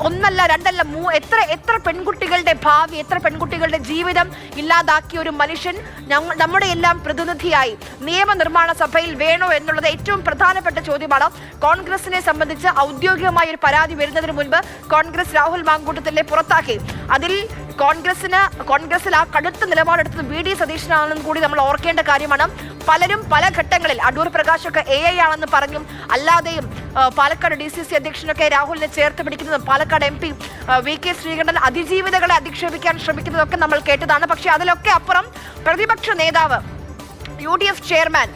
ഒന്നല്ല രണ്ടല്ല എത്ര പെൺകുട്ടികളുടെ ഭാവി, എത്ര പെൺകുട്ടികളുടെ ജീവിതം ഇല്ലാതാക്കിയ ഒരു മനുഷ്യൻ നമ്മുടെ എല്ലാം പ്രതിനിധിയായി നിയമനിർമ്മാണ സഭയിൽ വേണോ എന്നുള്ളത് ഏറ്റവും പ്രധാനപ്പെട്ട ചോദ്യമാണ്. കോൺഗ്രസിനെ സംബന്ധിച്ച് ഔദ്യോഗികമായ ഒരു പരാതി വരുന്നതിന് മുൻപ് കോൺഗ്രസ് രാഹുൽ മാങ്കൂട്ടത്തിലെ പുറത്താക്കി. അതിൽ കോൺഗ്രസിൽ ആ കടുത്ത നിലപാടെടുത്തത് വി.ഡി. സതീശനാണെന്നും കൂടി നമ്മൾ ഓർക്കേണ്ട കാര്യമാണ്. പലരും പല ഘട്ടങ്ങളിൽ അടൂർ പ്രകാശൊക്കെ AI ആണെന്ന് പറഞ്ഞും അല്ലാതെയും പാലക്കാട് DCC അധ്യക്ഷനൊക്കെ രാഹുലിനെ ചേർത്ത് പിടിക്കുന്നതും പാലക്കാട് MP VK ശ്രീകണ്ഠൻ അതിജീവിതകളെ അധിക്ഷേപിക്കാൻ ശ്രമിക്കുന്നതൊക്കെ നമ്മൾ കേട്ടതാണ്. പക്ഷെ അതിലൊക്കെ അപ്പുറം പ്രതിപക്ഷ നേതാവ് UDF ചെയർമാൻ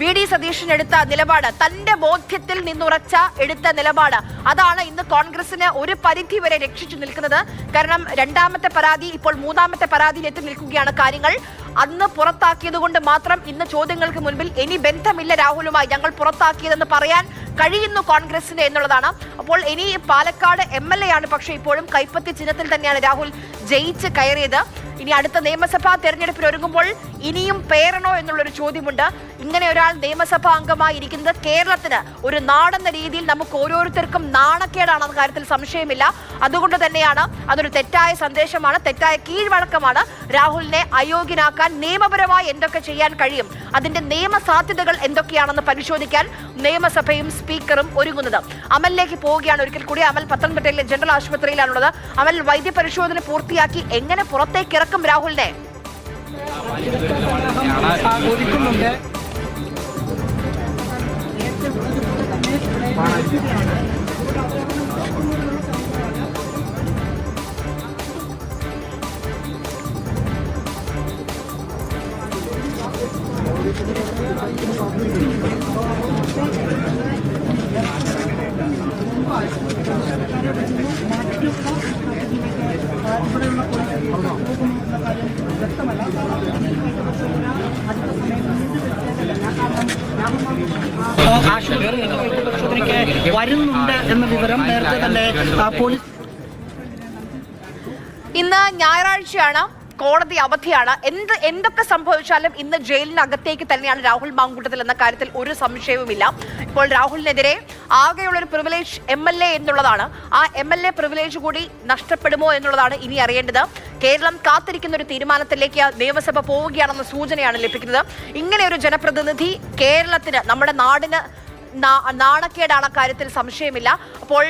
വി.ഡി. സതീശൻ എടുത്ത നിലപാട്, തന്റെ ബോധ്യത്തിൽ നിന്നുറച്ച എടുത്ത നിലപാട്, അതാണ് ഇന്ന് കോൺഗ്രസിന് ഒരു പരിധി വരെ രക്ഷിച്ചു നിൽക്കുന്നത്. കാരണം രണ്ടാമത്തെ പരാതി, ഇപ്പോൾ മൂന്നാമത്തെ പരാതിയിൽ എത്തി നിൽക്കുകയാണ് കാര്യങ്ങൾ. അന്ന് പുറത്താക്കിയത് കൊണ്ട് മാത്രം ഇന്ന് ചോദ്യങ്ങൾക്ക് മുൻപിൽ ഇനി ബന്ധമില്ല രാഹുലുമായി, ഞങ്ങൾ പുറത്താക്കിയതെന്ന് പറയാൻ കഴിയുന്നു കോൺഗ്രസിന് എന്നുള്ളതാണ്. അപ്പോൾ ഇനി പാലക്കാട് MLA ആണ്, പക്ഷേ ഇപ്പോഴും കൈപ്പത്തി ചിഹ്നത്തിൽ തന്നെയാണ് രാഹുൽ ജയിച്ച് കയറിയത്. ഇനി അടുത്ത നിയമസഭാ തെരഞ്ഞെടുപ്പിൽ ഒരുങ്ങുമ്പോൾ ഇനിയും പേരണോ എന്നുള്ളൊരു ചോദ്യമുണ്ട്. ഇങ്ങനെ ഒരാൾ നിയമസഭാ അംഗമായി ഇരിക്കുന്നത് കേരളത്തിന് ഒരു നാടെന്ന രീതിയിൽ നമുക്ക് ഓരോരുത്തർക്കും നാണക്കേടാണെന്ന കാര്യത്തിൽ സംശയമില്ല. അതുകൊണ്ട് തന്നെയാണ് അതൊരു തെറ്റായ സന്ദേശമാണ്, തെറ്റായ കീഴ്വഴക്കമാണ്. രാഹുലിനെ അയോഗ്യനാക്കാൻ നിയമപരമായി എന്തൊക്കെ ചെയ്യാൻ കഴിയും, അതിന്റെ നിയമസാധ്യതകൾ എന്തൊക്കെയാണെന്ന് പരിശോധിക്കാൻ നിയമസഭയും സ്പീക്കറും ഒരുങ്ങുന്നത്. അമലിലേക്ക് പോവുകയാണ് ഒരിക്കൽ കൂടി. അമൽ പത്തനംതിട്ടയിലെ ജനറൽ ആശുപത്രിയിലാണുള്ളത്. അമൽ, വൈദ്യപരിശോധന പൂർത്തിയാക്കി എങ്ങനെ പുറത്തേക്ക് ഇറക്കും രാഹുലിനെ? വരുന്നുണ്ട് എന്ന വിവരം നേരത്തെ തന്നെ പോലീസ്. ഇന്ന് ഞായറാഴ്ചയാണ്, കോടതി അവധിയാണ്. എന്തൊക്കെ സംഭവിച്ചാലും ഇന്ന് ജയിലിനകത്തേക്ക് തന്നെയാണ് രാഹുൽ മാങ്കൂട്ടത്തിൽ എന്ന കാര്യത്തിൽ ഒരു സംശയവുമില്ല. ഇപ്പോൾ രാഹുലിനെതിരെ ആകെയുള്ളൊരു പ്രിവിലേജ് MLA എന്നുള്ളതാണ്. ആ MLA പ്രിവിലേജ് കൂടി നഷ്ടപ്പെടുമോ എന്നുള്ളതാണ് ഇനി അറിയേണ്ടത്. കേരളം കാത്തിരിക്കുന്ന ഒരു തീരുമാനത്തിലേക്ക് നിയമസഭ പോവുകയാണെന്ന സൂചനയാണ് ലഭിക്കുന്നത്. ഇങ്ങനെ ഒരു ജനപ്രതിനിധി കേരളത്തിന്, നമ്മുടെ നാടിന് നാണക്കേടാണ് കാര്യത്തിൽ സംശയമില്ല. അപ്പോൾ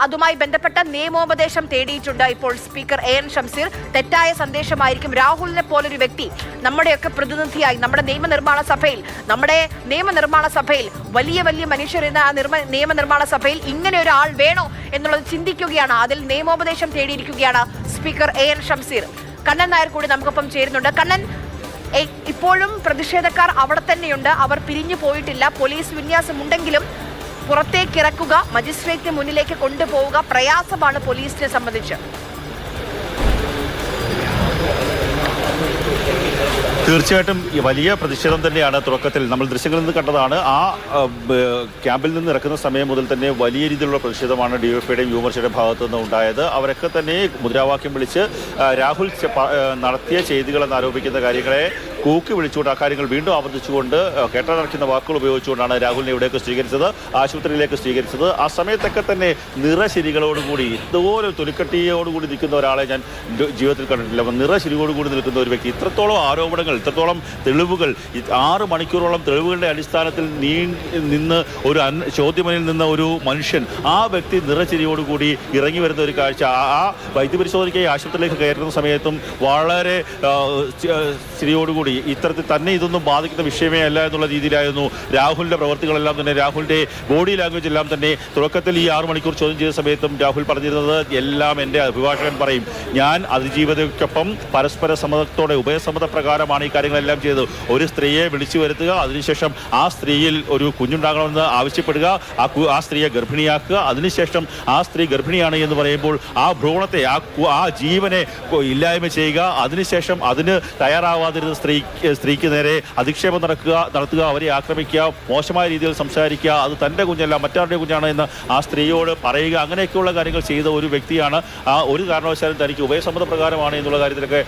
അതുമായി ബന്ധപ്പെട്ട നിയമോപദേശം തേടിയിട്ടുണ്ട് ഇപ്പോൾ സ്പീക്കർ AN ഷംസീർ. തെറ്റായ സന്ദേശമായിരിക്കും രാഹുലിനെ പോലൊരു വ്യക്തി നമ്മുടെയൊക്കെ പ്രതിനിധിയായി നമ്മുടെ നിയമനിർമ്മാണ സഭയിൽ വലിയ വലിയ മനുഷ്യരെന്ന നിയമനിർമ്മാണ സഭയിൽ ഇങ്ങനെ ഒരാൾ വേണോ എന്നുള്ളത് ചിന്തിക്കുകയാണ്. അതിൽ നിയമോപദേശം തേടിയിരിക്കുകയാണ് സ്പീക്കർ AN ഷംസീർ. കണ്ണൻ നായർ കൂടി നമുക്കൊപ്പം ചേരുന്നുണ്ട്. കണ്ണൻ, ഇപ്പോഴും പ്രതിഷേധക്കാർ അവിടെ തന്നെയുണ്ട്, അവർ പിരിഞ്ഞു പോയിട്ടില്ല. പോലീസ് വിന്യാസമുണ്ടെങ്കിലും പുറത്തേക്കിറക്കുക, മജിസ്ട്രേറ്റിന് മുന്നിലേക്ക് കൊണ്ടുപോവുക പ്രയാസമാണ് പോലീസിനെ സംബന്ധിച്ച്. തീർച്ചയായിട്ടും വലിയ പ്രതിഷേധം തന്നെയാണ്. തുടക്കത്തിൽ നമ്മൾ ദൃശ്യങ്ങളിൽ നിന്ന് കണ്ടതാണ്. ആ ക്യാമ്പിൽ നിന്ന് ഇറക്കുന്ന സമയം മുതൽ തന്നെ വലിയ രീതിയിലുള്ള പ്രതിഷേധമാണ് DYFIയുടെയും യുവമോർച്ചയുടെയും ഭാഗത്തു നിന്ന് ഉണ്ടായത്. അവരൊക്കെ തന്നെ മുദ്രാവാക്യം വിളിച്ച് രാഹുൽ നടത്തിയ ചെയ്തികളെന്ന് ആരോപിക്കുന്ന കാര്യങ്ങളെ കൂക്കി വിളിച്ചുകൊണ്ട് ആ കാര്യങ്ങൾ വീണ്ടും ആവർത്തിച്ചുകൊണ്ട് കേട്ടടർക്കുന്ന വാക്കുകൾ ഉപയോഗിച്ചുകൊണ്ടാണ് രാഹുലിനെ ഇവിടേക്ക് സ്വീകരിച്ചത്, ആശുപത്രിയിലേക്ക് സ്വീകരിച്ചത്. ആ സമയത്തൊക്കെ തന്നെ നിറശിരികളോടുകൂടി ഇതുപോലെ തൊലിക്കട്ടിയോടുകൂടി നിൽക്കുന്ന ഒരാളെ ഞാൻ ജീവിതത്തിൽ കണ്ടിട്ടില്ല. നിറശിരിയോടുകൂടി നിൽക്കുന്ന ഒരു വ്യക്തി, ഇത്രത്തോളം ആരോപണങ്ങൾ, ഇത്രത്തോളം തെളിവുകൾ, 6 മണിക്കൂറോളം തെളിവുകളുടെ അടിസ്ഥാനത്തിൽ നിന്ന് ഒരു ചോദ്യമനിൽ നിന്ന ഒരു മനുഷ്യൻ, ആ വ്യക്തി നിറച്ചിരിയോടുകൂടി ഇറങ്ങി വരുന്ന ഒരു കാഴ്ച. ആ വൈദ്യപരിശോധനയ്ക്കായി ആശുപത്രിയിലേക്ക് കയറുന്ന സമയത്തും വളരെ ചിരിയോടുകൂടി ഇത്തരത്തിൽ തന്നെ ഇതൊന്നും ബാധിക്കുന്ന വിഷയമേ അല്ല എന്നുള്ള രീതിയിലായിരുന്നു രാഹുലിന്റെ പ്രവർത്തികളെല്ലാം തന്നെ. രാഹുലിന്റെ ബോഡി ലാംഗ്വേജ് എല്ലാം തന്നെ തുടക്കത്തിൽ ഈ 6 മണിക്കൂർ ചോദ്യം ചെയ്ത സമയത്തും രാഹുൽ പറഞ്ഞിരുന്നത് എല്ലാം എൻ്റെ അഭിഭാഷകൻ പറയും, ഞാൻ അതിജീവിതയ്ക്കൊപ്പം പരസ്പര സമ്മതത്തോടെ ഉഭയസമ്മത പ്രകാരമാണ് ഈ കാര്യങ്ങളെല്ലാം ചെയ്തത്. ഒരു സ്ത്രീയെ വിളിച്ചു വരുത്തുക, അതിനുശേഷം ആ സ്ത്രീയിൽ ഒരു കുഞ്ഞുണ്ടാകണമെന്ന് ആവശ്യപ്പെടുക, ആ സ്ത്രീയെ ഗർഭിണിയാക്കുക, അതിനുശേഷം ആ സ്ത്രീ ഗർഭിണിയാണ് എന്ന് പറയുമ്പോൾ ആ ഭ്രൂണത്തെ, ആ ജീവനെ ഇല്ലായ്മ ചെയ്യുക, അതിനുശേഷം അതിന് തയ്യാറാവാതിരുന്ന സ്ത്രീക്ക് സ്ത്രീക്ക് നേരെ അധിക്ഷേപം നടത്തുക, അവരെ ആക്രമിക്കുക, മോശമായ രീതിയിൽ സംസാരിക്കുക, അത് തൻ്റെ കുഞ്ഞല്ല മറ്റാരുടെ കുഞ്ഞാണ് എന്ന് ആ സ്ത്രീയോട് പറയുക, അങ്ങനെയൊക്കെയുള്ള കാര്യങ്ങൾ ചെയ്ത ഒരു വ്യക്തിയാണ്. ആ ഒരു കാരണവശാലും തനിക്ക് ഉഭയസമ്മത പ്രകാരമാണ് എന്നുള്ള കാര്യത്തിലൊക്കെ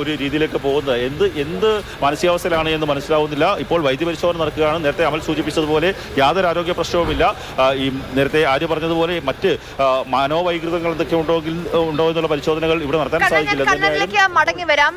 ഒരു രീതിയിലേക്ക് പോകുന്നത്. എന്ത് മാനസികാവസ്ഥയിലാണ് എന്ന് മനസ്സിലാവുന്നില്ല. ഇപ്പോൾ വൈദ്യപരിശോധന നടക്കുകയാണ്. നേരത്തെ അമൽ സൂചിപ്പിച്ചതുപോലെ യാതൊരു ആരോഗ്യ പ്രശ്നവുമില്ല. ഈ നേരത്തെ ആര്യ പറഞ്ഞതുപോലെ മറ്റ് മനോവൈകൃതങ്ങൾ എന്തൊക്കെ ഉണ്ടോ എന്നുള്ള പരിശോധനകൾ ഇവിടെ നടത്താൻ സാധിക്കില്ല. മടങ്ങി വരാം.